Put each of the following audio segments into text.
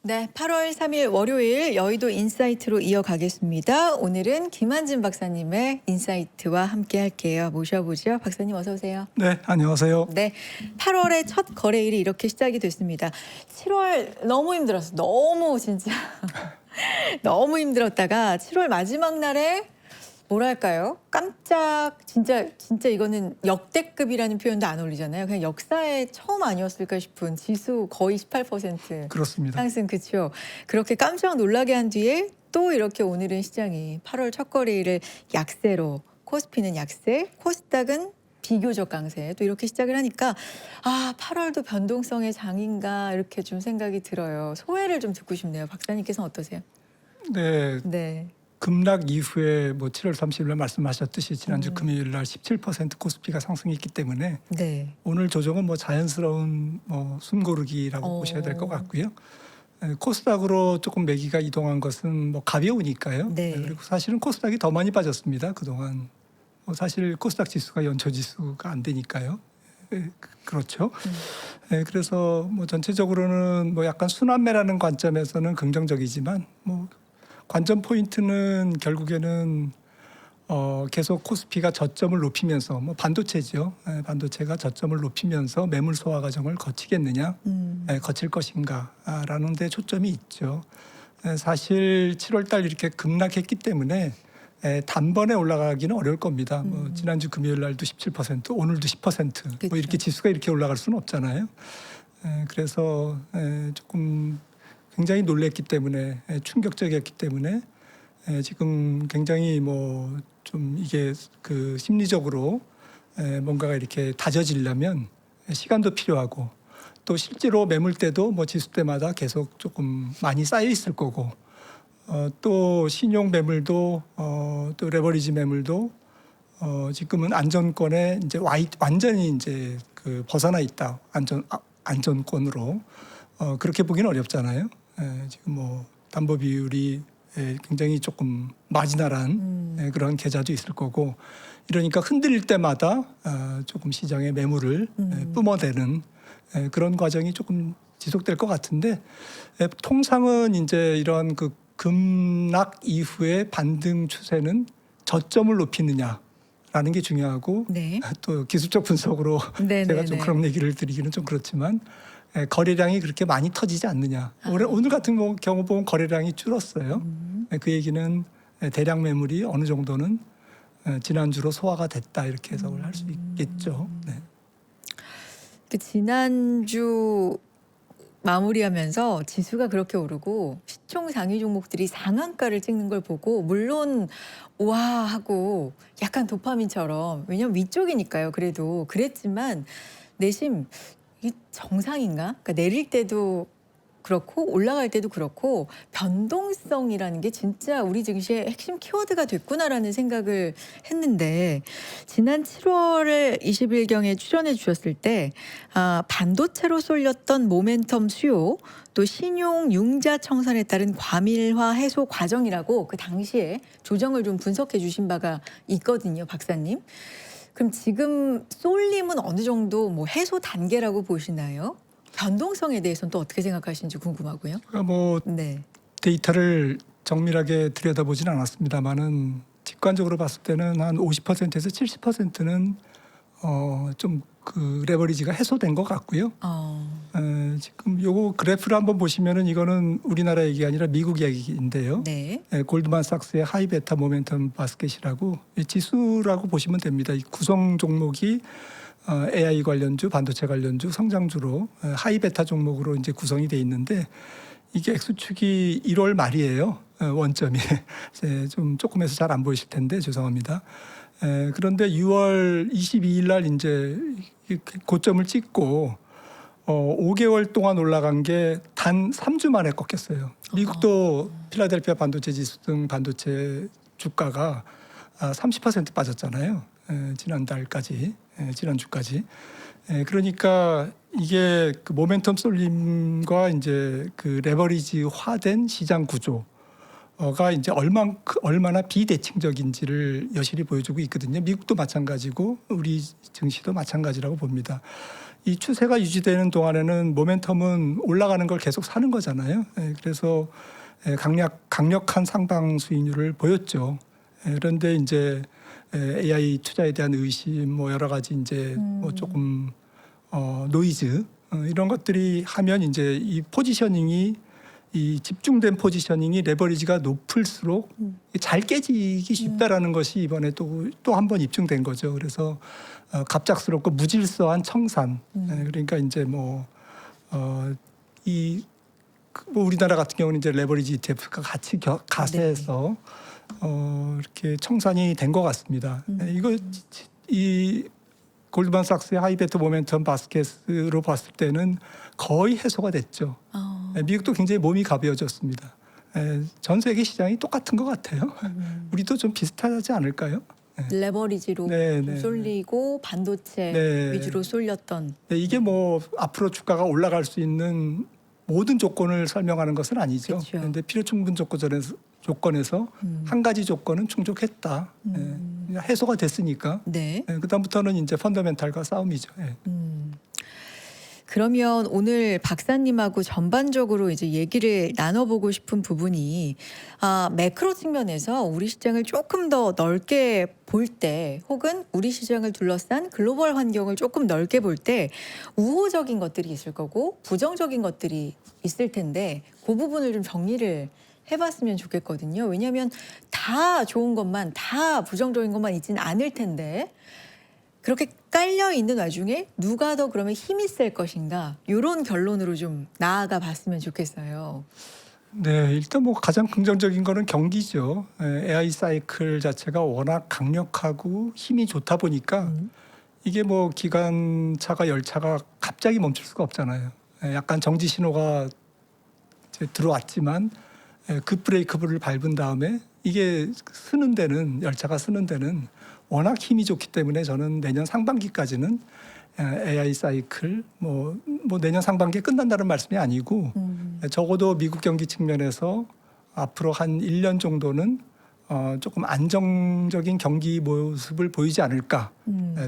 네, 8월 3일 월요일 여의도 인사이트로 이어가겠습니다. 오늘은 김한진 박사님의 인사이트와 함께 할게요. 모셔보죠. 박사님 어서 오세요. 네, 안녕하세요. 네, 8월의 첫 거래일이 이렇게 시작이 됐습니다. 7월 너무 힘들었어. 너무 진짜 너무 힘들었다가 7월 마지막 날에 뭐랄까요? 깜짝 진짜 이거는 역대급이라는 표현도 안 어울리잖아요. 그냥 역사에 처음 아니었을까 싶은 지수 거의 18% 그렇습니다. 상승 그렇죠. 그렇게 깜짝 놀라게 한 뒤에 또 이렇게 오늘은 시장이 8월 첫 거래일을 약세로 코스피는 약세, 코스닥은 비교적 강세 또 이렇게 시작을 하니까 8월도 변동성의 장인가 이렇게 좀 생각이 들어요. 소회를 좀 듣고 싶네요. 박사님께서는 어떠세요? 네, 네. 급락 이후에 뭐 7월 30일 날 말씀하셨듯이 지난주 금요일 날 17% 코스피가 상승했기 때문에 네. 오늘 조정은 뭐 자연스러운 숨고르기라고 보셔야 될 것 같고요. 코스닥으로 조금 매기가 이동한 것은 뭐 가벼우니까요. 네. 그리고 사실은 코스닥이 더 많이 빠졌습니다. 그동안 사실 코스닥 지수가 연초 지수가 안 되니까요. 그렇죠. 그래서 뭐 전체적으로는 뭐 약간 순환매라는 관점에서는 긍정적이지만 뭐 관전 포인트는 결국에는 계속 코스피가 저점을 높이면서 뭐 반도체죠. 반도체가 저점을 높이면서 매물 소화 과정을 거치겠느냐, 거칠 것인가라는 데 초점이 있죠. 사실 7월 달 이렇게 급락했기 때문에 단번에 올라가기는 어려울 겁니다. 뭐 지난주 금요일 날도 17%, 오늘도 10%. 그쵸. 뭐 이렇게 지수가 이렇게 올라갈 수는 없잖아요. 그래서 조금 굉장히 놀랬기 때문에 충격적이었기 때문에 지금 굉장히 뭐 좀 이게 그 심리적으로 뭔가가 이렇게 다져지려면 시간도 필요하고 또 실제로 매물대도 뭐 지수대마다 계속 조금 많이 쌓여 있을 거고 또 신용 매물도 또 레버리지 매물도 지금은 안전권에 이제 완전히 이제 그 벗어나 있다 안전권으로 그렇게 보기는 어렵잖아요. 지금 뭐 담보 비율이 굉장히 조금 마지널한 그런 계좌도 있을 거고 이러니까 흔들릴 때마다 조금 시장의 매물을 뿜어대는 그런 과정이 조금 지속될 것 같은데 통상은 이제 이런 그 급락 이후의 반등 추세는 저점을 높이느냐라는 게 중요하고 네. 또 기술적 분석으로 제가 좀 그런 얘기를 드리기는 좀 그렇지만 거래량이 그렇게 많이 터지지 않느냐. 오늘 같은 경우 보면 거래량이 줄었어요. 그 얘기는 대량 매물이 어느 정도는 지난주로 소화가 됐다 이렇게 해석을 할 수 있겠죠. 네. 그 지난주 마무리하면서 지수가 그렇게 오르고 시총 상위 종목들이 상한가를 찍는 걸 보고 물론 와 하고 약간 도파민처럼 왜냐면 위쪽이니까요. 그래도 그랬지만 내심 이 정상인가? 그러니까 내릴 때도 그렇고 올라갈 때도 그렇고 변동성이라는 게 진짜 우리 증시의 핵심 키워드가 됐구나라는 생각을 했는데 지난 7월 20일경에 출연해 주셨을 때 반도체로 쏠렸던 모멘텀 수요 또 신용 융자 청산에 따른 과밀화 해소 과정이라고 그 당시에 조정을 좀 분석해 주신 바가 있거든요, 박사님. 그럼 지금 쏠림은 어느 정도 뭐 해소 단계라고 보시나요? 변동성에 대해서는 또 어떻게 생각하시는지 궁금하고요. 제가 뭐 네. 데이터를 정밀하게 들여다보진 않았습니다만은 직관적으로 봤을 때는 한 50%에서 70%는 좀 그 레버리지가 해소된 것 같고요. 지금 요거 그래프를 한번 보시면은 이거는 우리나라 얘기 아니라 미국 얘기인데요. 네. 골드만삭스의 하이베타 모멘텀 바스켓이라고 지수라고 보시면 됩니다. 이 구성 종목이 AI 관련주, 반도체 관련주, 성장주로 하이베타 종목으로 이제 구성이 돼 있는데 이게 X축이 1월 말이에요. 원점이 조금 해서 잘 안 보이실 텐데 죄송합니다. 그런데 6월 22일 날 이제 고점을 찍고 5개월 동안 올라간 게 단 3주 만에 꺾였어요. 미국도 필라델피아 반도체 지수 등 반도체 주가가 30% 빠졌잖아요. 지난달까지, 지난주까지. 그러니까 이게 그 모멘텀 쏠림과 이제 그 레버리지화된 시장 구조가 이제 얼마나 비대칭적인지를 여실히 보여주고 있거든요. 미국도 마찬가지고 우리 증시도 마찬가지라고 봅니다. 이 추세가 유지되는 동안에는 모멘텀은 올라가는 걸 계속 사는 거잖아요. 그래서 강력한 상방 수익률을 보였죠. 그런데 이제 AI 투자에 대한 의심, 뭐 여러 가지 이제 뭐 조금 노이즈 이런 것들이 하면 이제 이 포지셔닝이 이 집중된 포지셔닝이 레버리지가 높을수록 잘 깨지기 쉽다라는 것이 이번에 또 한 번 입증된 거죠. 그래서 갑작스럽고 무질서한 청산. 그러니까 이제 뭐 우리나라 같은 경우는 이제 레버리지 ETF가 같이 가세해서 이렇게 청산이 된 것 같습니다. 이 골드만삭스의 하이베터 모멘텀 바스켓으로 봤을 때는 거의 해소가 됐죠. 미국도 굉장히 몸이 가벼워졌습니다. 전 세계 시장이 똑같은 것 같아요. 우리도 좀 비슷하지 않을까요? 레버리지로 좀 쏠리고 반도체 위주로 쏠렸던. 이게 뭐 앞으로 주가가 올라갈 수 있는 모든 조건을 설명하는 것은 아니죠. 그쵸. 그런데 필요 충분 조건에서 한 가지 조건은 충족했다. 해소가 됐으니까. 네. 그다음부터는 이제 펀더멘탈과 싸움이죠. 그러면 오늘 박사님하고 전반적으로 이제 얘기를 나눠보고 싶은 부분이 매크로 측면에서 우리 시장을 조금 더 넓게 볼 때 혹은 우리 시장을 둘러싼 글로벌 환경을 조금 넓게 볼 때 우호적인 것들이 있을 거고 부정적인 것들이 있을 텐데 그 부분을 좀 정리를 해봤으면 좋겠거든요. 왜냐하면 다 좋은 것만 다 부정적인 것만 있지는 않을 텐데 그렇게 깔려 있는 와중에 누가 더 그러면 힘이 셀 것인가 이런 결론으로 좀 나아가 봤으면 좋겠어요. 네, 일단 뭐 가장 긍정적인 거는 경기죠. AI 사이클 자체가 워낙 강력하고 힘이 좋다 보니까 이게 뭐 기관차가 열차가 갑자기 멈출 수가 없잖아요. 약간 정지 신호가 이제 들어왔지만 급 브레이크를 밟은 다음에 이게 쓰는 데는 열차가 쓰는 데는 워낙 힘이 좋기 때문에 저는 내년 상반기까지는 AI 사이클 뭐 내년 상반기에 끝난다는 말씀이 아니고 적어도 미국 경기 측면에서 앞으로 한 1년 정도는 조금 안정적인 경기 모습을 보이지 않을까.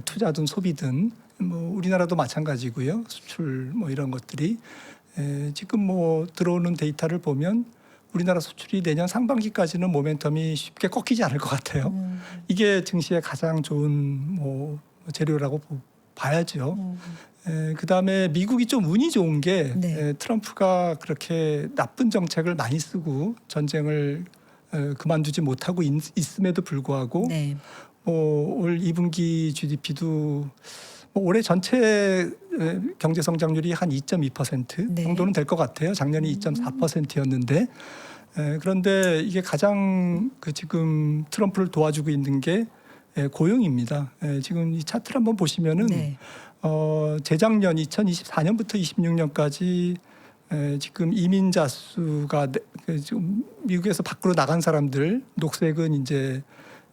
투자든 소비든 뭐 우리나라도 마찬가지고요. 수출 뭐 이런 것들이 지금 뭐 들어오는 데이터를 보면 우리나라 수출이 내년 상반기까지는 모멘텀이 쉽게 꺾이지 않을 것 같아요. 이게 증시의 가장 좋은 뭐 재료라고 봐야죠. 그다음에 미국이 좀 운이 좋은 게 트럼프가 그렇게 나쁜 정책을 많이 쓰고 전쟁을 그만두지 못하고 있음에도 불구하고 올 2분기 GDP도 올해 전체 경제 성장률이 한 2.2% 정도는 될 것 같아요. 작년이 2.4%였는데 그런데 이게 가장 지금 트럼프를 도와주고 있는 게 고용입니다. 지금 이 차트를 한번 보시면은 재작년 2024년부터 26년까지 지금 이민자 수가 지금 미국에서 밖으로 나간 사람들, 녹색은 이제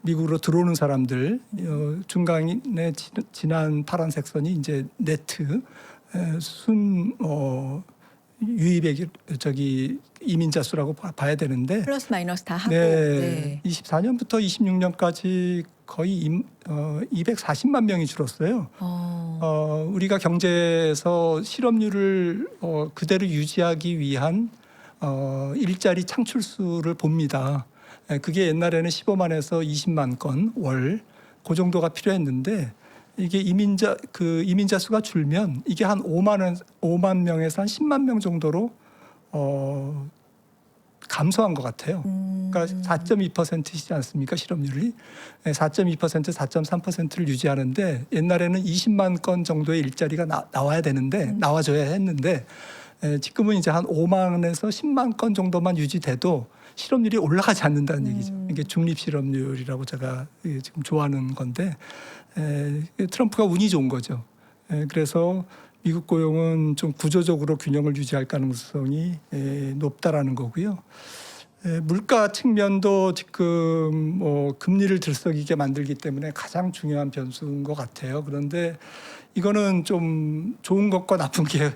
미국으로 들어오는 사람들, 중간에 진한 파란색 선이 이제 네트 유입액 이민자 수라고 봐야 되는데 플러스 마이너스 다 하고 24년부터 26년까지 거의 240만 명이 줄었어요. 우리가 경제에서 실업률을 그대로 유지하기 위한 일자리 창출수를 봅니다. 그게 옛날에는 15만에서 20만 건 월 그 정도가 필요했는데 이게 이민자 수가 줄면 이게 한 5만 명에서 한 10만 명 정도로 감소한 것 같아요. 그러니까 4.2%이지 않습니까? 실업률이 4.2%, 4.3%를 유지하는데 옛날에는 20만 건 정도의 일자리가 나와야 되는데 나와줘야 했는데 지금은 이제 한 5만에서 10만 건 정도만 유지돼도 실업률이 올라가지 않는다는 얘기죠. 이게 중립 실업률이라고 제가 지금 좋아하는 건데 트럼프가 운이 좋은 거죠. 그래서 미국 고용은 좀 구조적으로 균형을 유지할 가능성이 높다라는 거고요. 물가 측면도 지금 뭐 금리를 들썩이게 만들기 때문에 가장 중요한 변수인 것 같아요. 그런데 이거는 좀 좋은 것과 나쁜 게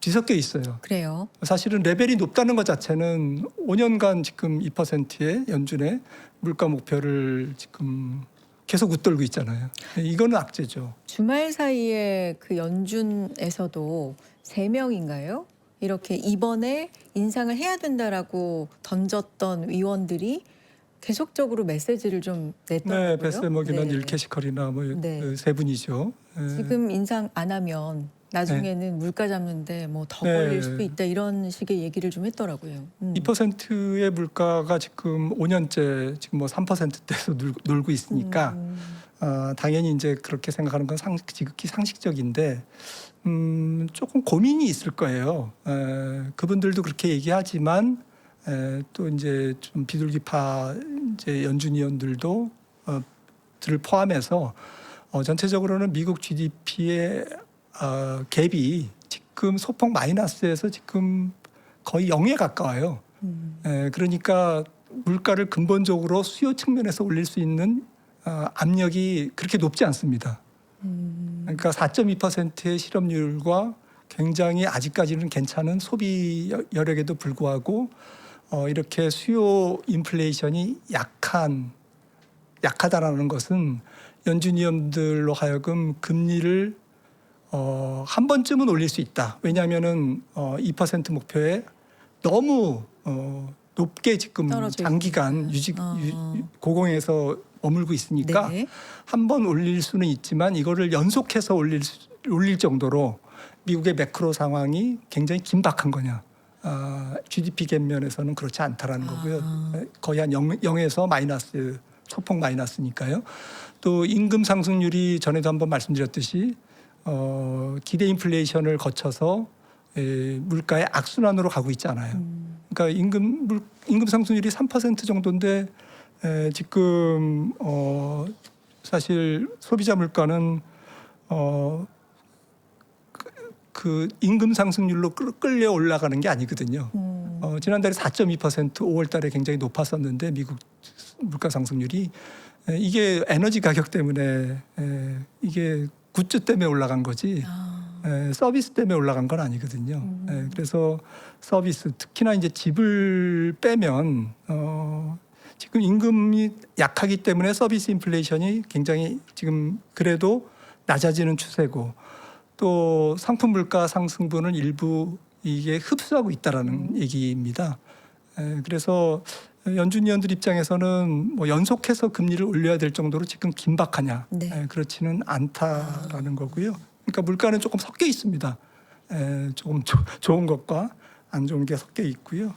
뒤섞여 있어요. 그래요. 사실은 레벨이 높다는 것 자체는 5년간 지금 2%의 연준의 물가 목표를 지금 계속 웃돌고 있잖아요. 이거는 악재죠. 주말 사이에 그 연준에서도 3명인가요? 이렇게 이번에 인상을 해야 된다라고 던졌던 위원들이 계속적으로 메시지를 좀 네, 냈더라고요. 베세머기나 네. 닐 캐시컬이나 뭐 네. 그 세 분이죠. 지금 인상 안 하면 나중에는 물가 잡는데 뭐 더 네. 걸릴 수도 있다 이런 식의 얘기를 좀 했더라고요. 2%의 물가가 지금 5년째 지금 뭐 3%대에서 놀고 있으니까 당연히 이제 그렇게 생각하는 건 지극히 상식적인데 조금 고민이 있을 거예요. 그분들도 그렇게 얘기하지만 또 이제 좀 비둘기파 이제 연준 위원들도 들을 포함해서 전체적으로는 미국 GDP의 갭이 지금 소폭 마이너스에서 지금 거의 0에 가까워요. 그러니까 물가를 근본적으로 수요 측면에서 올릴 수 있는 압력이 그렇게 높지 않습니다. 그러니까 4.2%의 실업률과 굉장히 아직까지는 괜찮은 소비 여력에도 불구하고 이렇게 수요 인플레이션이 약하다라는 것은 연준 위원들로 하여금 금리를 한 번쯤은 올릴 수 있다. 왜냐하면은 2% 목표에 너무 높게 지금 떨어져 장기간 고공에서 머물고 있으니까 네. 한 번 올릴 수는 있지만 이거를 연속해서 올릴 정도로 미국의 매크로 상황이 굉장히 긴박한 거냐. GDP 갭 면에서는 그렇지 않다라는 거고요. 거의 한 0에서 마이너스, 소폭 마이너스니까요. 또 임금 상승률이 전에도 한번 말씀드렸듯이 기대 인플레이션을 거쳐서 물가의 악순환으로 가고 있잖아요. 그러니까 임금 상승률이 3% 정도인데 지금 사실 소비자 물가는 그 임금 상승률로 끌려 올라가는 게 아니거든요. 지난달에 4.2% 5월달에 굉장히 높았었는데 미국 물가 상승률이 이게 에너지 가격 때문에 이게 굿즈 때문에 올라간 거지 서비스 때문에 올라간 건 아니거든요. 그래서 서비스 특히나 이제 집을 빼면 지금 임금이 약하기 때문에 서비스 인플레이션이 굉장히 지금 그래도 낮아지는 추세고 또 상품 물가 상승분은 일부 이게 흡수하고 있다라는 얘기입니다. 그래서 연준 위원들 입장에서는 뭐 연속해서 금리를 올려야 될 정도로 지금 긴박하냐 네. 그렇지는 않다라는 거고요. 그러니까 물가는 조금 섞여 있습니다. 조금 좋은 것과 안 좋은 게 섞여 있고요.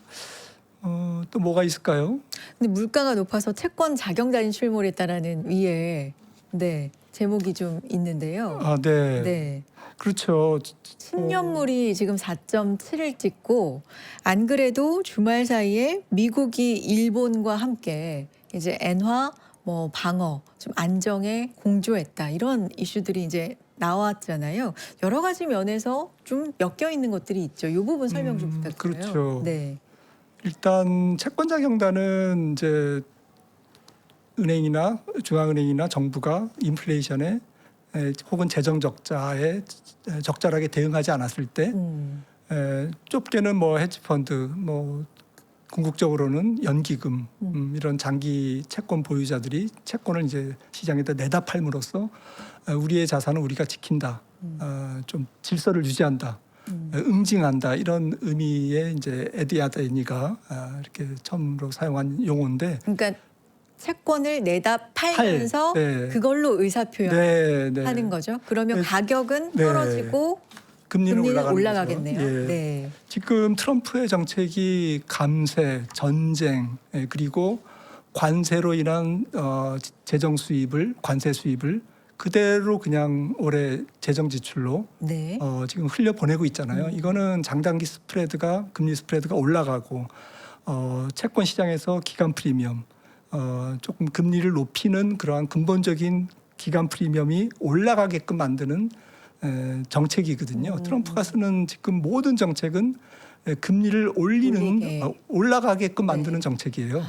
또 뭐가 있을까요? 근데 물가가 높아서 채권 자경단이 출몰했다라는 위에 네 제목이 좀 있는데요. 네. 네. 그렇죠. 10년물이 지금 4.7을 찍고 안 그래도 주말 사이에 미국이 일본과 함께 이제 엔화 뭐 방어 좀 안정에 공조했다 이런 이슈들이 이제 나왔잖아요. 여러 가지 면에서 좀 엮여 있는 것들이 있죠. 이 부분 설명 좀 부탁드려요. 그렇죠. 네. 일단 채권 자경단은 이제 은행이나 중앙은행이나 정부가 인플레이션에 혹은 재정 적자에 적절하게 대응하지 않았을 때 좁게는 뭐 헤지펀드 뭐 궁극적으로는 연기금 이런 장기 채권 보유자들이 채권을 이제 시장에다 내다 팔므로써 우리의 자산은 우리가 지킨다, 좀 질서를 유지한다, 응징한다 이런 의미의 이제 에디아데니가 이렇게 처음으로 사용한 용어인데. 그러니까 채권을 내다 팔면서 네. 그걸로 의사 표현하는 네. 거죠. 그러면 네. 가격은 네. 떨어지고 금리는 올라가겠네요. 예. 네. 지금 트럼프의 정책이 감세, 전쟁, 그리고 관세로 인한 재정 수입을 관세 수입을 그대로 그냥 올해 재정 지출로 네. 지금 흘려 보내고 있잖아요. 이거는 장단기 금리 스프레드가 올라가고 채권 시장에서 기간 프리미엄 조금 금리를 높이는 그러한 근본적인 기간 프리미엄이 올라가게끔 만드는 정책이거든요. 트럼프가 쓰는 지금 모든 정책은 금리를 올라가게끔 만드는 네. 정책이에요.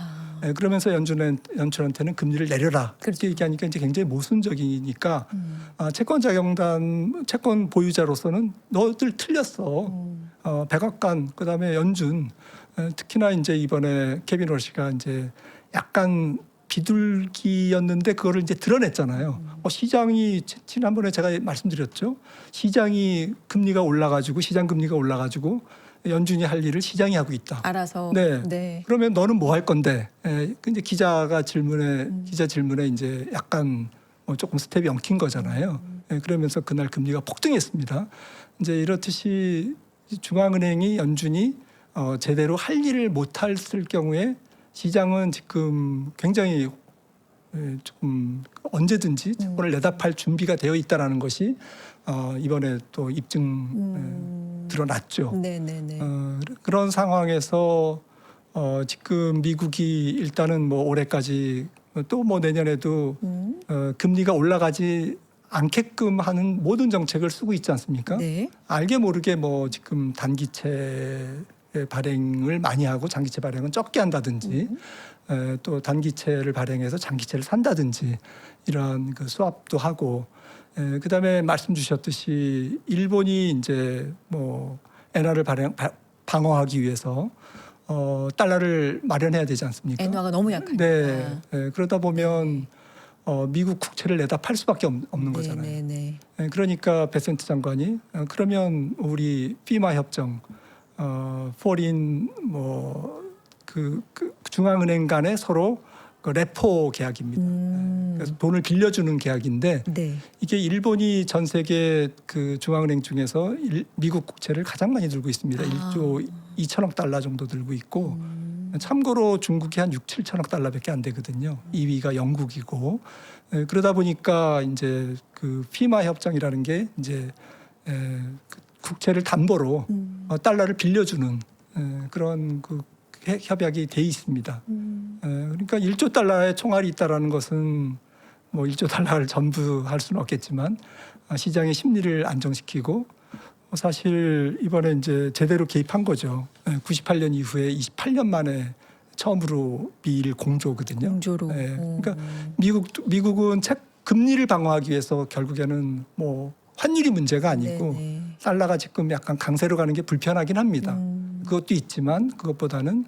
그러면서 연준한테는 금리를 내려라. 그렇게 얘기하니까 이제 굉장히 모순적이니까 채권 자경단 채권 보유자로서는 너들 틀렸어. 백악관 그다음에 연준 특히나 이제 이번에 케빈 러시가 이제 약간 비둘기였는데 그거를 이제 드러냈잖아요. 시장이 지난번에 제가 말씀드렸죠. 시장이 금리가 올라가지고 시장 금리가 올라가지고 연준이 할 일을 시장이 하고 있다. 알아서. 네. 네. 그러면 너는 뭐 할 건데? 근데 기자 질문에 이제 약간 조금 스텝이 엉킨 거잖아요. 그러면서 그날 금리가 폭등했습니다. 이제 이렇듯이 중앙은행이 연준이 제대로 할 일을 못했을 경우에 시장은 지금 굉장히 조금 언제든지 오늘 내다팔 준비가 되어 있다라는 것이 이번에 또 입증 드러났죠. 네네네. 그런 상황에서 지금 미국이 일단은 뭐 올해까지 또 뭐 내년에도 금리가 올라가지 않게끔 하는 모든 정책을 쓰고 있지 않습니까? 네. 알게 모르게 뭐 지금 단기채 발행을 많이 하고 장기채 발행은 적게 한다든지 또 단기채를 발행해서 장기채를 산다든지 이런 그 스왑도 하고 그다음에 말씀 주셨듯이 일본이 이제 뭐 엔화를 방어하기 위해서 달러를 마련해야 되지 않습니까? 엔화가 너무 약하니까. 네, 그러다 보면 미국 국채를 내다 팔 수밖에 없는 거잖아요. 네네네. 그러니까 베센트 장관이 그러면 우리 피마 협정, 포린 그 중앙은행 간에 서로 그 레포 계약입니다. 그래서 돈을 빌려주는 계약인데 네. 이게 일본이 전 세계 그 중앙은행 중에서 미국 국채를 가장 많이 들고 있습니다. 1조 2천억 달러 정도 들고 있고 참고로 중국이 한 6, 7천억 달러밖에 안 되거든요. 2위가 영국이고 그러다 보니까 이제 그 피마 협정이라는 게 이제 국채를 담보로 달러를 빌려주는 그런 그 협약이 돼 있습니다. 그러니까 1조 달러의 총알이 있다라는 것은 뭐 1조 달러를 전부 할 수는 없겠지만 시장의 심리를 안정시키고 사실 이번에 이제 제대로 개입한 거죠. 98년 이후에 28년 만에 처음으로 미일 공조거든요. 공조로. 그러니까 미국은 금리를 방어하기 위해서 결국에는 뭐 환율이 문제가 아니고 네네. 달러가 지금 약간 강세로 가는 게 불편하긴 합니다. 그것도 있지만 그것보다는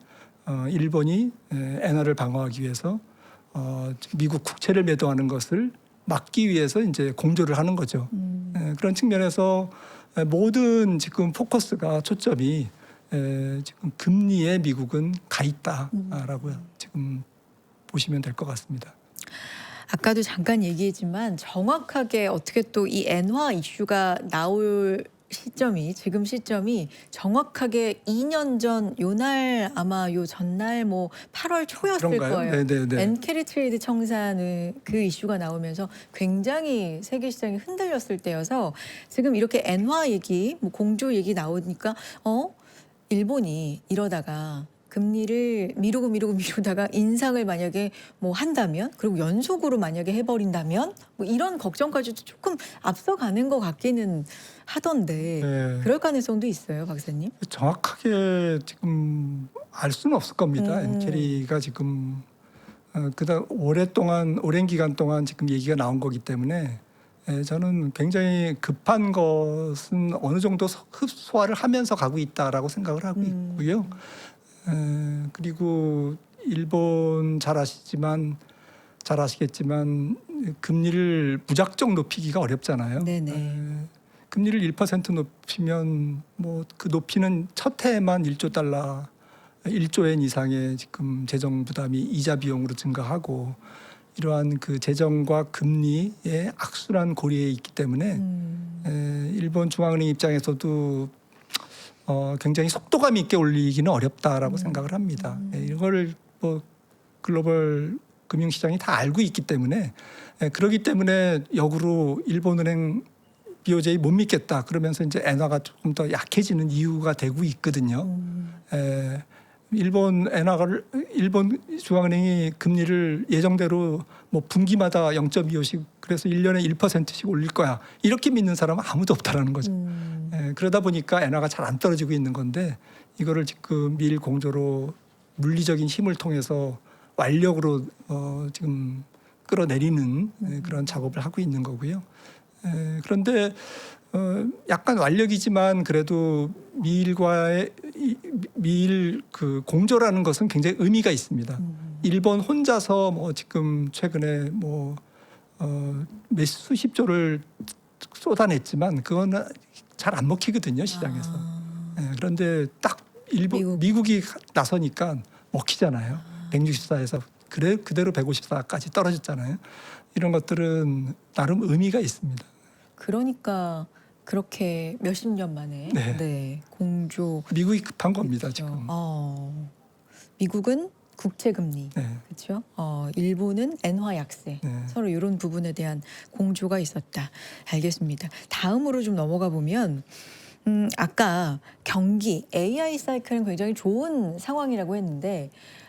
일본이 엔화를 방어하기 위해서 미국 국채를 매도하는 것을 막기 위해서 이제 공조를 하는 거죠. 그런 측면에서 모든 지금 포커스가 초점이 지금 금리에 미국은 가 있다라고 지금 보시면 될 것 같습니다. 아까도 잠깐 얘기했지만 정확하게 어떻게 또 이 엔화 이슈가 나올 지금 시점이 정확하게 2년 전 요날 아마 요 전날 뭐 8월 초였을 그런가요? 거예요. 네네네. 엔캐리 트레이드 청산의 그 이슈가 나오면서 굉장히 세계 시장이 흔들렸을 때여서 지금 이렇게 엔화 얘기, 뭐 공조 얘기 나오니까 일본이 이러다가 금리를 미루다가 인상을 만약에 뭐 한다면 그리고 연속으로 만약에 해버린다면 뭐 이런 걱정까지도 조금 앞서가는 것 같기는 하던데 네. 그럴 가능성도 있어요, 박사님? 정확하게 지금 알 수는 없을 겁니다. 엔캐리가 지금 그다음 오랜 기간 동안 지금 얘기가 나온 거기 때문에 저는 굉장히 급한 것은 어느 정도 흡수화를 하면서 가고 있다라고 생각을 하고 있고요. 그리고 일본 잘 아시겠지만 금리를 무작정 높이기가 어렵잖아요. 네네. 금리를 1% 높이면 뭐 그 높이는 첫 해에만 1조 엔 이상의 지금 재정 부담이 이자 비용으로 증가하고 이러한 그 재정과 금리의 악순환 고리에 있기 때문에 일본 중앙은행 입장에서도 굉장히 속도감 있게 올리기는 어렵다라고 생각을 합니다. 이걸 뭐 글로벌 금융시장이 다 알고 있기 때문에 그렇기 때문에 역으로 일본은행 BOJ 못 믿겠다 그러면서 이제 엔화가 조금 더 약해지는 이유가 되고 있거든요. 일본 중앙은행이 금리를 예정대로 뭐 분기마다 0.25씩 그래서 1년에 1%씩 올릴 거야 이렇게 믿는 사람은 아무도 없다라는 거죠. 그러다 보니까 엔화가 잘 안 떨어지고 있는 건데 이거를 지금 미일 공조로 물리적인 힘을 통해서 완력으로 지금 끌어내리는 그런 작업을 하고 있는 거고요. 그런데 약간 완력이지만 그래도 미일 그 공조라는 것은 굉장히 의미가 있습니다. 일본 혼자서 뭐 지금 최근에 몇 수십 조를 쏟아냈지만 그거는 잘 안 먹히거든요, 시장에서. 예, 그런데 딱 미국이 나서니까 먹히잖아요. 164에서 그대로 154까지 떨어졌잖아요. 이런 것들은 나름 의미가 있습니다. 그러니까 그렇게 몇십 년 만에 네. 네, 공조. 미국이 급한 겁니다, 그렇죠. 지금. 미국은 국채금리, 네. 그렇죠. 일본은 엔화 약세. 네. 서로 이런 부분에 대한 공조가 있었다. 알겠습니다. 다음으로 좀 넘어가 보면 아까 경기 AI 사이클은 굉장히 좋은 상황이라고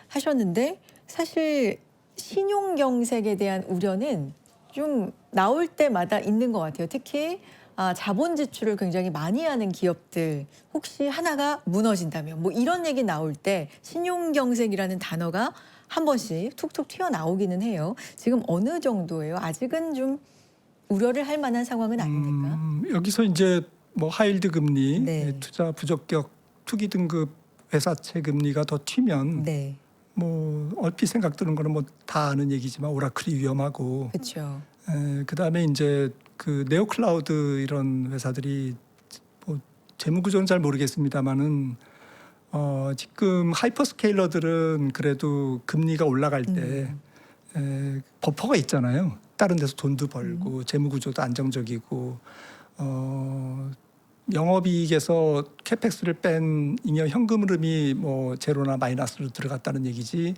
하셨는데 사실 신용 경색에 대한 우려는 좀 나올 때마다 있는 것 같아요. 특히 자본 지출을 굉장히 많이 하는 기업들 혹시 하나가 무너진다면 뭐 이런 얘기 나올 때 신용 경색이라는 단어가 한 번씩 툭툭 튀어나오기는 해요. 지금 어느 정도예요? 아직은 좀 우려를 할 만한 상황은 아닙니까? 여기서 이제 뭐 하이힐드 금리, 네. 투자 부적격 투기 등급 회사채 금리가 더 튀면 네, 뭐 얼핏 생각 드는 거는 뭐 다 아는 얘기지만 오라클이 위험하고 그렇죠. 그다음에 이제 그 네오클라우드 이런 회사들이 뭐 재무 구조는 잘 모르겠습니다만은 지금 하이퍼스케일러들은 그래도 금리가 올라갈 때 버퍼가 있잖아요. 다른 데서 돈도 벌고 재무 구조도 안정적이고 영업이익에서 캐펙스를 뺀 잉여 현금 흐름이 뭐 제로나 마이너스로 들어갔다는 얘기지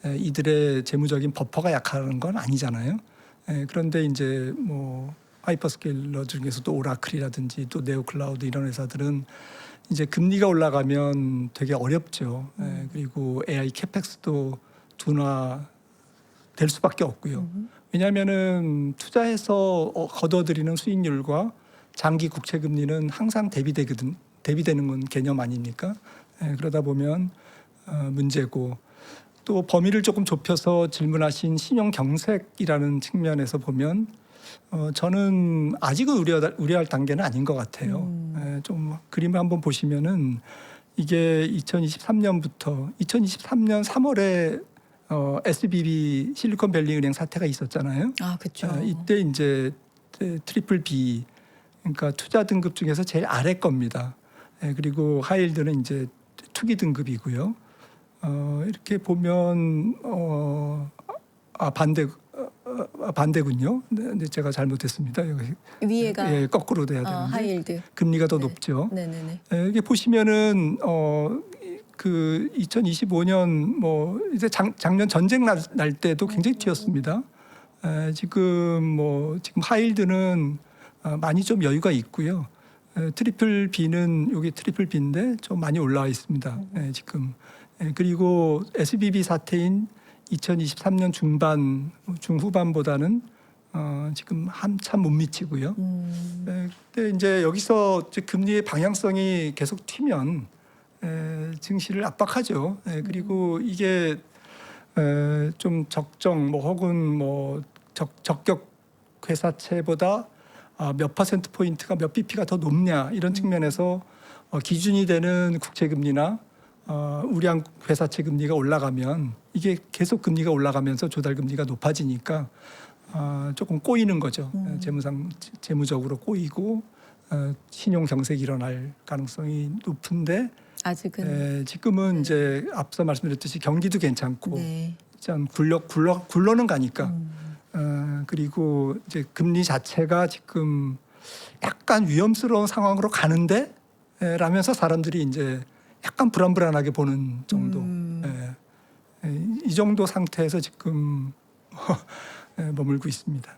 이들의 재무적인 버퍼가 약한 건 아니잖아요. 그런데 이제 뭐 하이퍼스케일러 중에서도 오라클이라든지 또 네오클라우드 이런 회사들은 이제 금리가 올라가면 되게 어렵죠. 그리고 AI 캐펙스도 둔화될 수밖에 없고요. 왜냐하면은 투자해서 거둬들이는 수익률과 장기 국채 금리는 항상 대비되는 건 개념 아닙니까? 그러다 보면 문제고 또 범위를 조금 좁혀서 질문하신 신용 경색이라는 측면에서 보면 저는 아직은 우려할 단계는 아닌 것 같아요. 좀 그림을 한번 보시면은 이게 2023년부터 2023년 3월에 SBB 실리콘밸리 은행 사태가 있었잖아요. 그렇죠. 이때 이제 트리플 B 그러니까 투자 등급 중에서 제일 아래 겁니다. 그리고 하이힐드는 이제 투기 등급이고요. 이렇게 보면 반대군요. 네, 제가 잘못했습니다. 여기 위에가 거꾸로 돼야 되는데 하이힐드. 금리가 더 네. 높죠. 네네네. 이게 보시면은 그 2025년 뭐 이제 작년 전쟁 날 때도 굉장히 튀었습니다. 지금 하이힐드는 많이 좀 여유가 있고요. 트리플 B는 여기 트리플 B인데 좀 많이 올라와 있습니다. 지금 그리고 SBB 사태인 2023년 중후반보다는 지금 한참 못 미치고요. 근데 이제 여기서 이제 금리의 방향성이 계속 튀면 증시를 압박하죠. 그리고 이게 좀 적정 뭐 혹은 뭐 적격 회사채보다 몇 퍼센트 포인트가 몇 bp가 더 높냐 이런 측면에서 기준이 되는 국채 금리나 우량 회사채 금리가 올라가면 이게 계속 금리가 올라가면서 조달 금리가 높아지니까 조금 꼬이는 거죠. 재무적으로 꼬이고 신용 경색이 일어날 가능성이 높은데 아직은 지금은 이제 앞서 말씀드렸듯이 경기도 괜찮고 네. 참 굴러는 가니까 그리고 이제 금리 자체가 지금 약간 위험스러운 상황으로 가는데 라면서 사람들이 이제 약간 불안불안하게 보는 정도. 이 정도 상태에서 지금 머물고 있습니다.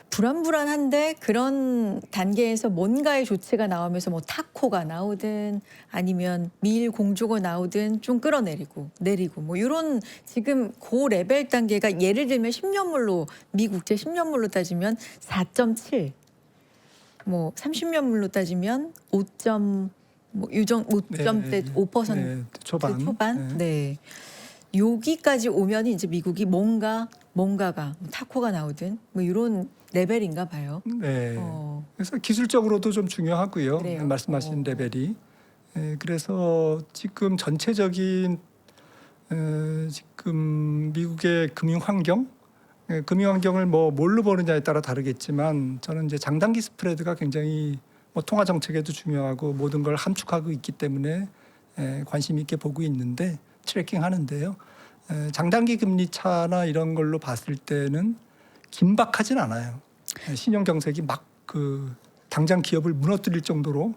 불안불안한데 그런 단계에서 뭔가의 조치가 나오면서 뭐 타코가 나오든 아니면 미일 공조가 나오든 좀 끌어내리고 내리고 뭐 이런 지금 고 레벨 단계가 예를 들면 10년물로 미국제 10년물로 따지면 4.7, 뭐 30년물로 따지면 5점 뭐 유정 5점대 5% 초반. 네. 여기까지 오면 이제 미국이 뭔가가 타코가 나오든 뭐 이런 레벨인가 봐요. 네. 그래서 기술적으로도 좀 중요하고요. 그래요? 말씀하신 레벨이. 그래서 지금 전체적인 지금 미국의 금융 환경, 금융 환경을 뭐 뭘로 보느냐에 따라 다르겠지만 저는 이제 장단기 스프레드가 굉장히 뭐 통화 정책에도 중요하고 모든 걸 함축하고 있기 때문에 관심 있게 보고 있는데 트래킹 하는데요. 장단기 금리 차나 이런 걸로 봤을 때는 긴박하진 않아요. 신용 경색이 막 그 당장 기업을 무너뜨릴 정도로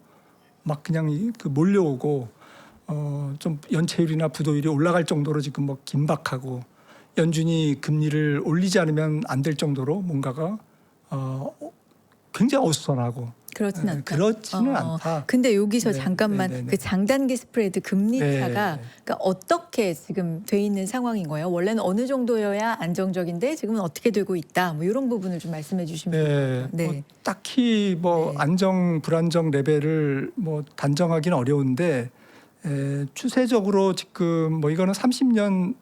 막 그냥 그 몰려오고 좀 연체율이나 부도율이 올라갈 정도로 지금 뭐 긴박하고 연준이 금리를 올리지 않으면 안 될 정도로 뭔가가 굉장히 어수선하고 그렇진 않다. 그렇지는 않다. 근데 여기서 네, 잠깐만 네, 네, 네. 그 장단기 스프레드 금리 네, 차가 네. 그러니까 어떻게 지금 돼 있는 상황인 거예요? 원래는 어느 정도여야 안정적인데 지금은 어떻게 되고 있다. 뭐 이런 부분을 좀 말씀해 주시면 좋겠어요. 네, 뭐 딱히 뭐 네. 안정 불안정 레벨을 뭐 단정하기는 어려운데 추세적으로 지금 뭐 이거는 30년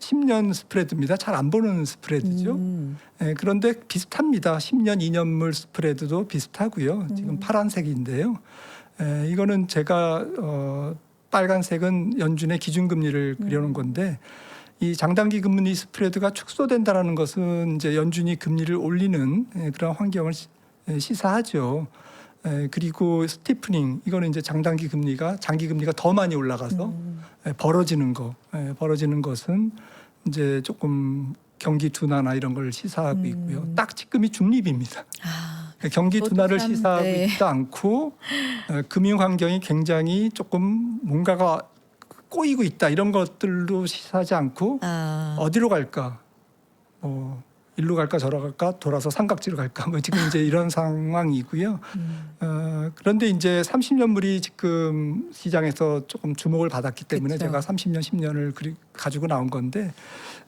10년 스프레드입니다. 잘 안 보는 스프레드죠. 그런데 비슷합니다. 10년 2년물 스프레드도 비슷하고요. 지금 파란색인데요. 이거는 제가 빨간색은 연준의 기준금리를 그려놓은 건데 이 장단기 금리 스프레드가 축소된다라는 것은 이제 연준이 금리를 올리는 그런 환경을 시사하죠. 그리고 스티프닝 이거는 이제 장단기 금리가 장기 금리가 더 많이 올라가서 벌어지는 벌어지는 것은 이제 조금 경기 둔화나 이런 걸 시사하고 있고요. 딱 지금이 중립입니다. 그러니까 경기 그것도 둔화를 참, 시사하고 네. 있지 않고 금융 환경이 굉장히 조금 뭔가가 꼬이고 있다 이런 것들로 시사하지 않고 어디로 갈까? 일로 갈까 저로 갈까 돌아서 삼각지로 갈까 뭐 지금 이제 이런 상황이고요. 그런데 이제 30년물이 지금 시장에서 조금 주목을 받았기 때문에 그쵸. 제가 30년 10년을 가지고 나온 건데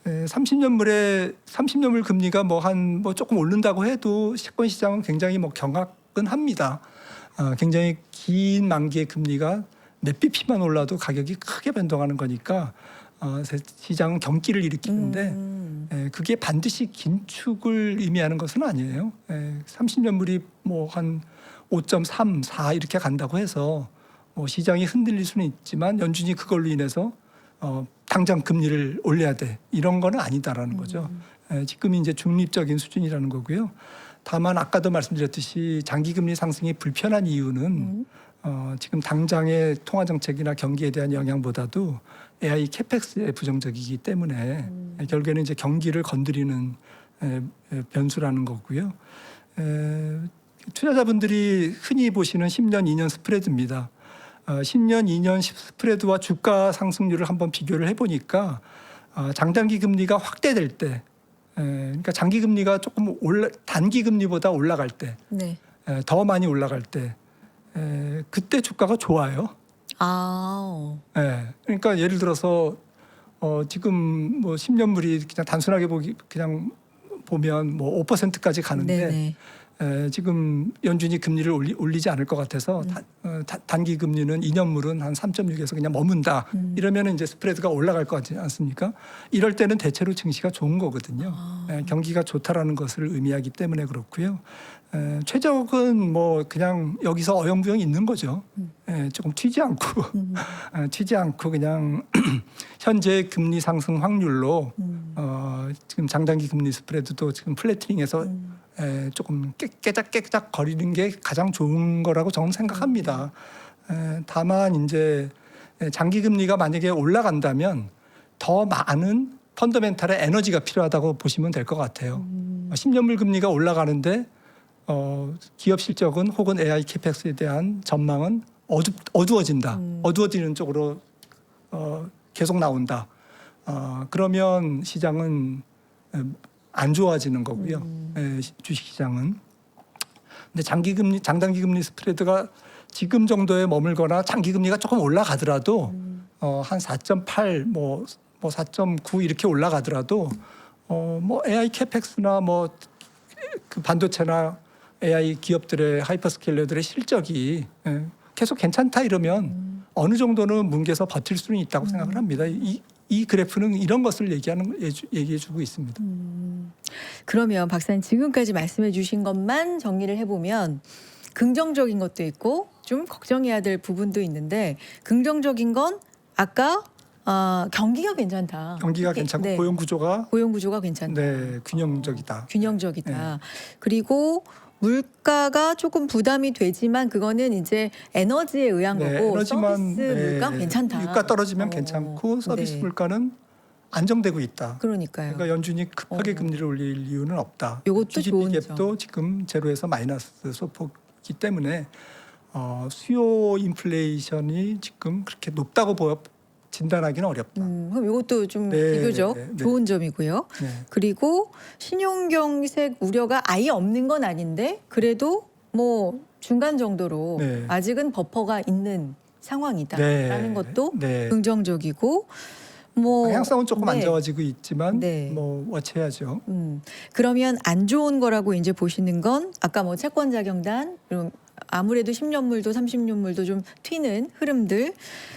30년물 금리가 뭐 조금 오른다고 해도 채권 시장은 굉장히 뭐 경합은 합니다. 굉장히 긴 만기의 금리가 몇 bp만 올라도 가격이 크게 변동하는 거니까 시장은 경기를 일으키는데 그게 반드시 긴축을 의미하는 것은 아니에요. 30년물이 뭐 한 5.3, 4 이렇게 간다고 해서 뭐 시장이 흔들릴 수는 있지만 연준이 그걸로 인해서 당장 금리를 올려야 돼 이런 거는 아니다라는 거죠. 지금이 이제 중립적인 수준이라는 거고요. 다만 아까도 말씀드렸듯이 장기금리 상승이 불편한 이유는 지금 당장의 통화 정책이나 경기에 대한 영향보다도 AI 캐펙스에 부정적이기 때문에 결국에는 이제 경기를 건드리는 변수라는 거고요. 투자자분들이 흔히 보시는 10년, 2년 스프레드입니다. 10년, 2년 스프레드와 주가 상승률을 한번 비교를 해보니까 장단기 금리가 확대될 때, 그러니까 장기 금리가 조금 단기 금리보다 올라갈 때, 네. 더 많이 올라갈 때, 그때 주가가 좋아요. 그러니까 예를 들어서 지금 뭐 10년물이 그냥 단순하게 그냥 보면 뭐 5%까지 가는데 네네. 지금 연준이 금리를 올리지 않을 것 같아서 단기 금리는 2년물은 한 3.6에서 그냥 머문다. 이러면 이제 스프레드가 올라갈 것 같지 않습니까? 이럴 때는 대체로 증시가 좋은 거거든요. 경기가 좋다라는 것을 의미하기 때문에 그렇고요. 최적은 뭐 그냥 여기서 어영부영 있는 거죠. 조금 튀지 않고 그냥 현재 금리 상승 확률로 지금 장단기 금리 스프레드도 지금 플래트닝해서 조금 깨작깨작 거리는 게 가장 좋은 거라고 저는 생각합니다. 다만 이제 장기 금리가 만약에 올라간다면 더 많은 펀더멘탈의 에너지가 필요하다고 보시면 될 것 같아요. 10년물 금리가 올라가는데 기업 실적은 혹은 AI 캐펙스에 대한 전망은 어두워진다. 어두워지는 쪽으로 계속 나온다. 그러면 시장은 안 좋아지는 거고요. 주식시장은. 근데 장단기 금리 스프레드가 지금 정도에 머물거나 장기 금리가 조금 올라가더라도 한 4.8, 뭐 4.9 이렇게 올라가더라도 뭐 AI 캐펙스나 뭐 그 반도체나 AI 기업들의 하이퍼스케일러들의 실적이 계속 괜찮다 이러면 어느 정도는 뭉개서 버틸 수는 있다고 생각을 합니다. 이 그래프는 이런 것을 얘기해주고 있습니다. 그러면 박사님 지금까지 말씀해 주신 것만 정리를 해보면 긍정적인 것도 있고 좀 걱정해야 될 부분도 있는데 긍정적인 건 아까 경기가 괜찮다. 경기가 특히, 괜찮고 네, 고용 구조가 고용 구조가 괜찮다. 네, 균형적이다. 균형적이다. 그리고 물가가 조금 부담이 되지만 그거는 이제 에너지에 의한 네, 거고 에너지만 서비스 물가 괜찮다. 유가 떨어지면 어, 괜찮고 서비스 네. 물가는 안정되고 있다. 그러니까요. 그러니까 연준이 급하게 어. 금리를 올릴 이유는 없다. 요것도 GDP 좋은 갭도 점. 지금 제로에서 마이너스 소폭이기 때문에 수요 인플레이션이 지금 그렇게 높다고 진단하기는 어렵다. 그럼 이것도 좀 네, 비교적 네, 네. 좋은 점이고요. 네. 그리고 신용경색 우려가 아예 없는 건 아닌데 그래도 뭐 중간 정도로 네. 아직은 버퍼가 있는 상황이다라는 네. 것도 네. 긍정적이고 뭐 방향성은 조금 안 네. 좋아지고 있지만 네. 뭐 워치해야죠. 그러면 안 좋은 거라고 이제 보시는 건 아까 뭐 채권 자경단 그럼 아무래도 10년물도 30년물도 좀 튀는 흐름들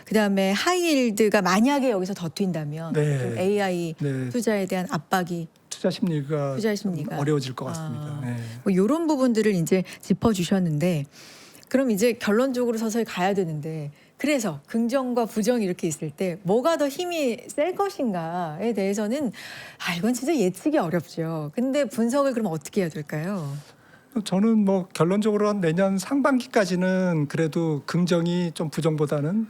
그다음에 하이힐드가 만약에 여기서 더 튄다면 네. 좀 AI 네. 투자에 대한 압박이 투자 심리가 투자 좀 심리가. 어려워질 것 같습니다. 네. 뭐 이런 부분들을 이제 짚어주셨는데 그럼 이제 결론적으로 서서히 가야 되는데 그래서 긍정과 부정이 이렇게 있을 때 뭐가 더 힘이 셀 것인가에 대해서는 이건 진짜 예측이 어렵죠. 근데 분석을 그럼 어떻게 해야 될까요? 저는 뭐 결론적으로 내년 상반기까지는 그래도 긍정이 좀 부정보다는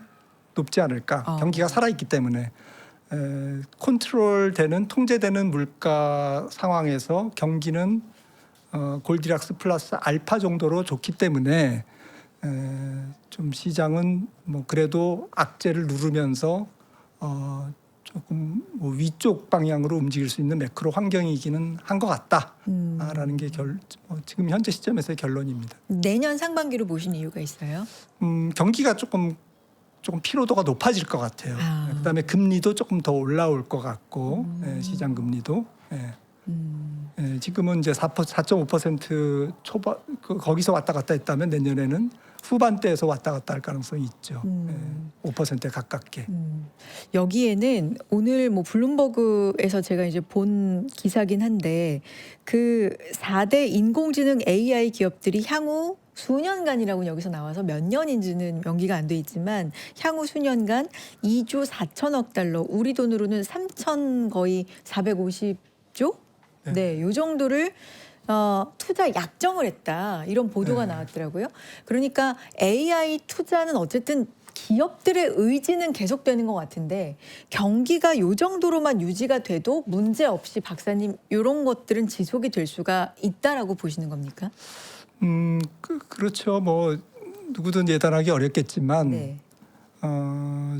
높지 않을까. 경기가 살아있기 때문에 컨트롤되는 통제되는 물가 상황에서 경기는 골디락스 플러스 알파 정도로 좋기 때문에 좀 시장은 뭐 그래도 악재를 누르면서 조금 뭐 위쪽 방향으로 움직일 수 있는 매크로 환경이기는 한 것 같다라는 게 지금 현재 시점에서의 결론입니다. 내년 상반기로 보신 이유가 있어요? 경기가 조금 피로도가 높아질 것 같아요. 그다음에 금리도 조금 더 올라올 것 같고 시장 금리도 지금은 이제 4.5% 초반 거기서 왔다 갔다 했다면 내년에는 후반대에서 왔다 갔다 할 가능성이 있죠. 5%에 가깝게. 여기에는 오늘 뭐 블룸버그에서 제가 이제 본 기사긴 한데 그 4대 인공지능 AI 기업들이 향후 수년간이라고 여기서 나와서 몇 년인지는 명기가 안 돼 있지만 향후 수년간 2조 4천억 달러 우리 돈으로는 3천 거의 450조 네, 요 정도를 투자 약정을 했다 이런 보도가 나왔더라고요. 그러니까 AI 투자는 어쨌든 기업들의 의지는 계속되는 것 같은데 경기가 요 정도로만 유지가 돼도 문제 없이 박사님 이런 것들은 지속이 될 수가 있다라고 보시는 겁니까? 그렇죠. 뭐 누구든 예단하기 어렵겠지만 네.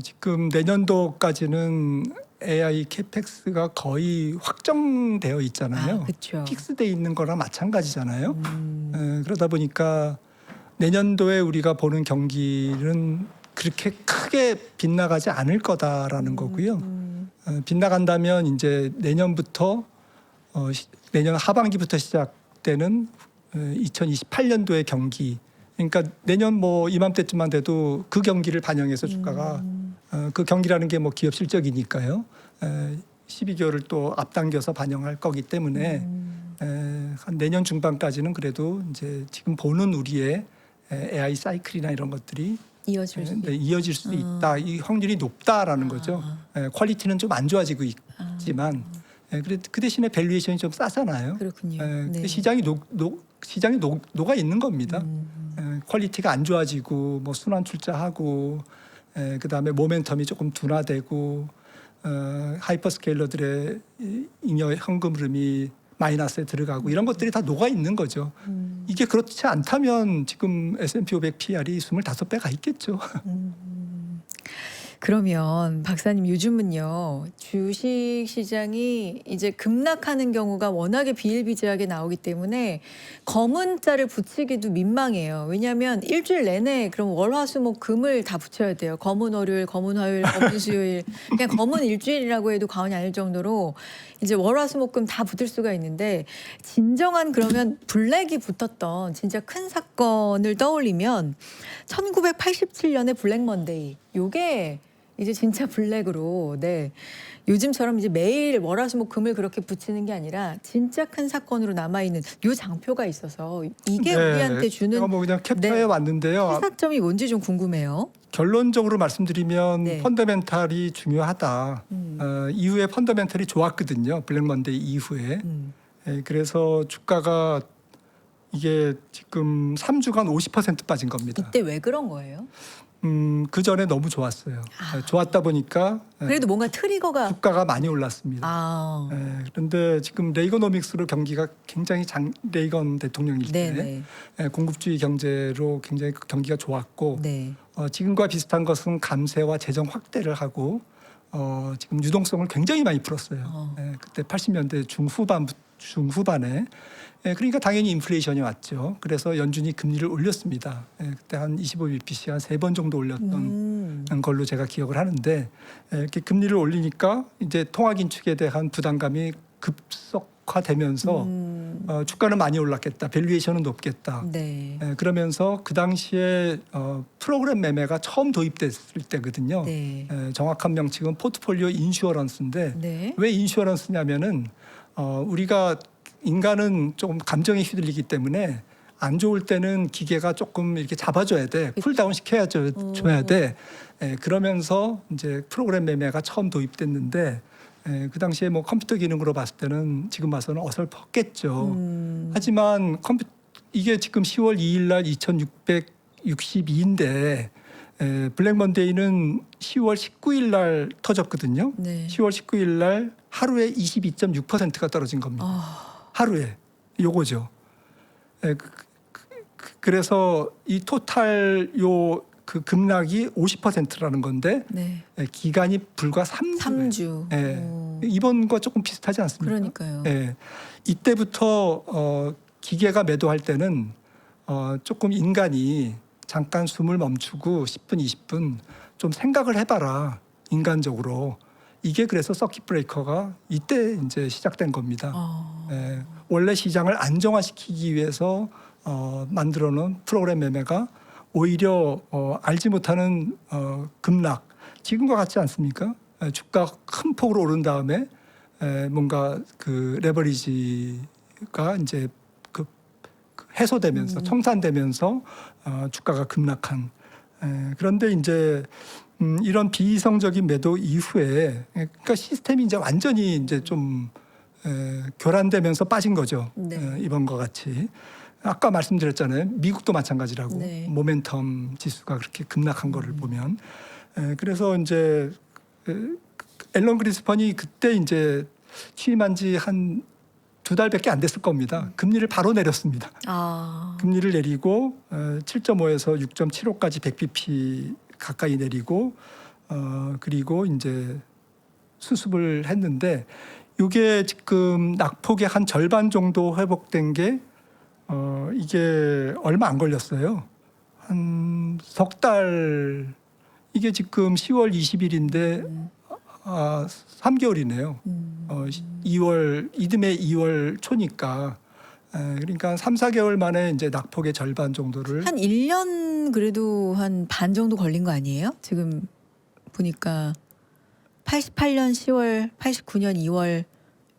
지금 내년도까지는 AI 캐펙스가 거의 확정되어 있잖아요. 그렇죠. 픽스돼 있는 거랑 마찬가지잖아요. 그러다 보니까 내년도에 우리가 보는 경기는 그렇게 크게 빗나가지 않을 거다라는 거고요. 빗나간다면 이제 내년부터 내년 하반기부터 시작되는 2028년도의 경기. 그러니까 내년 뭐 이맘때쯤만 돼도 그 경기를 반영해서 주가가 그 경기라는 게 뭐 기업 실적이니까요. 12개월을 또 앞당겨서 반영할 거기 때문에 한 내년 중반까지는 그래도 이제 지금 보는 우리의 AI 사이클이나 이런 것들이 이어질 수 있다. 이 확률이 높다라는 거죠. 퀄리티는 좀 안 좋아지고 있지만 그 대신에 밸류에이션이 좀 싸잖아요. 그렇군요. 네. 시장이 녹아 있는 겁니다. 퀄리티가 안 좋아지고 뭐 순환 출자하고 그다음에 모멘텀이 조금 둔화되고 하이퍼스케일러들의 잉여 현금 흐름이 마이너스에 들어가고 이런 것들이 다 녹아 있는 거죠. 이게 그렇지 않다면 지금 S&P 500 PR이 25배가 있겠죠. 그러면 박사님 요즘은요 주식 시장이 이제 급락하는 경우가 워낙에 비일비재하게 나오기 때문에 검은 자를 붙이기도 민망해요. 왜냐하면 일주일 내내 그럼 월화수목 금을 다 붙여야 돼요. 검은 월요일, 검은 화요일, 검은 수요일 그냥 검은 일주일이라고 해도 과언이 아닐 정도로 이제 월화수목금 다 붙을 수가 있는데 진정한 그러면 블랙이 붙었던 진짜 큰 사건을 떠올리면 1987년의 블랙 먼데이 요게 이제 진짜 블랙으로 네. 요즘처럼 이제 매일 월화수목금을 그렇게 붙이는 게 아니라 진짜 큰 사건으로 남아 있는 요 장표가 있어서 이게 우리한테 주는 제가 뭐 그냥 캡처해 네. 왔는데요. 시사점이 뭔지 좀 궁금해요. 결론적으로 말씀드리면 네. 펀더멘탈이 중요하다. 이후에 펀더멘탈이 좋았거든요. 블랙 먼데이 이후에. 그래서 주가가 이게 지금 3주간 50% 빠진 겁니다. 이때 왜 그런 거예요? 그 전에 너무 좋았어요. 좋았다 보니까 그래도 뭔가 트리거가 주가가 많이 올랐습니다. 아. 그런데 지금 레이거노믹스로 경기가 굉장히 레이건 대통령일 때 네네. 공급주의 경제로 굉장히 경기가 좋았고 네. 지금과 비슷한 것은 감세와 재정 확대를 하고 지금 유동성을 굉장히 많이 풀었어요. 그때 80년대 중후반에 그러니까 당연히 인플레이션이 왔죠. 그래서 연준이 금리를 올렸습니다. 그때 한 25bpc 한 3번 정도 올렸던 걸로 제가 기억을 하는데 이렇게 금리를 올리니까 이제 통화 긴축에 대한 부담감이 급속화되면서 주가는 많이 올랐겠다. 밸류에이션은 높겠다. 네. 그러면서 그 당시에 프로그램 매매가 처음 도입됐을 때거든요. 네. 정확한 명칭은 포트폴리오 인슈어런스인데 네. 왜 인슈어런스냐면은 우리가 인간은 조금 감정에 휘둘리기 때문에 안 좋을 때는 기계가 조금 이렇게 잡아줘야 돼. 쿨다운 시켜줘야 돼. 그러면서 이제 프로그램 매매가 처음 도입됐는데 그 당시에 뭐 컴퓨터 기능으로 봤을 때는 지금 봐서는 어설펐겠죠. 하지만 이게 지금 10월 2일 날 2662인데 블랙 먼데이는 10월 19일 날 터졌거든요. 네. 10월 19일 날 하루에 22.6%가 떨어진 겁니다. 하루에 요거죠. 그래서 이 토탈 그 급락이 50%라는 건데 네. 기간이 불과 3주. 3주. 이번 거 조금 비슷하지 않습니까? 그러니까요. 이때부터 기계가 매도할 때는 조금 인간이 잠깐 숨을 멈추고 10분, 20분 좀 생각을 해봐라. 인간적으로. 이게 그래서 서킷 브레이커가 이때 이제 시작된 겁니다. 원래 시장을 안정화시키기 위해서 만들어 놓은 프로그램 매매가 오히려 알지 못하는 급락, 지금과 같지 않습니까? 주가 큰 폭으로 오른 다음에 뭔가 그 레버리지가 이제 그 해소되면서 청산되면서 주가가 급락한. 그런데 이제 이런 비이성적인 매도 이후에 그러니까 시스템이 이제 완전히 이제 좀 교란되면서 빠진 거죠. 네. 이번과 같이. 아까 말씀드렸잖아요. 미국도 마찬가지라고. 네. 모멘텀 지수가 그렇게 급락한 거를 보면. 그래서 이제 앨런 그리스펀이 그때 이제 취임한 지 한 2달밖에 안 됐을 겁니다. 금리를 바로 내렸습니다. 금리를 내리고 7.5에서 6.75까지 100bp 가까이 내리고 그리고 이제 수습을 했는데 이게 지금 낙폭의 한 절반 정도 회복된 게 이게 얼마 안 걸렸어요. 한 석 달. 이게 지금 10월 20일인데 3개월이네요. 2월 이듬해 2월 초니까 그러니까 3, 4개월 만에 이제 낙폭의 절반 정도를 한 1년 그래도 한 반 정도 걸린 거 아니에요? 지금 보니까 88년 10월, 89년 2월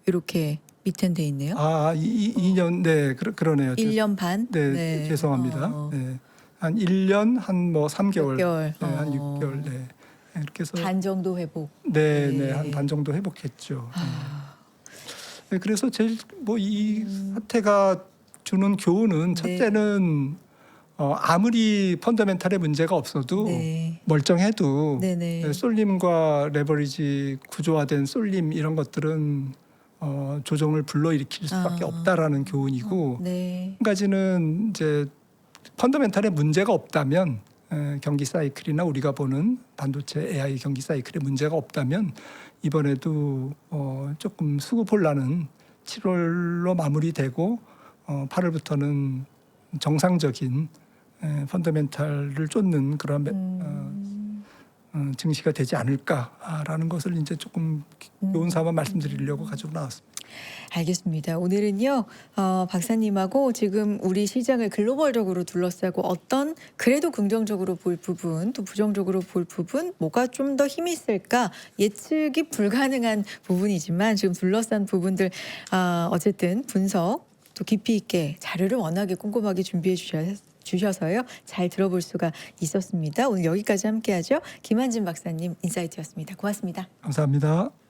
이렇게 밑엔 돼 있네요. 2년 네 그러네요. 1년 반? 네. 죄송합니다. 네. 한 1년 한 뭐 3개월. 6개월. 네, 한 6개월. 네. 이렇게 해서 반 정도 회복. 네, 한 반 정도 회복했죠. 네, 그래서 제일 뭐 이 사태가 주는 교훈은 첫째는 아무리 펀더멘탈의 문제가 없어도 네. 멀쩡해도 네네. 쏠림과 레버리지 구조화된 쏠림 이런 것들은 조정을 불러일으킬 수밖에 없다라는 교훈이고 네. 한 가지는 이제 펀더멘탈의 문제가 없다면 경기 사이클이나 우리가 보는 반도체 AI 경기 사이클에 문제가 없다면 이번에도 조금 수급혼란은 7월로 마무리되고 8월부터는 정상적인 펀더멘탈을 쫓는 그런 증시가 되지 않을까라는 것을 이제 조금 교훈 삼아 말씀드리려고 가지고 나왔습니다. 알겠습니다. 오늘은요, 박사님하고 지금 우리 시장을 글로벌적으로 둘러싸고 어떤 그래도 긍정적으로 볼 부분, 또 부정적으로 볼 부분, 뭐가 좀 더 힘이 있을까 예측이 불가능한 부분이지만 지금 둘러싼 부분들 어쨌든 분석 또 깊이 있게 자료를 워낙에 꼼꼼하게 준비해 주셔서요 잘 들어볼 수가 있었습니다. 오늘 여기까지 함께하죠. 김한진 박사님 인사이트였습니다. 고맙습니다. 감사합니다.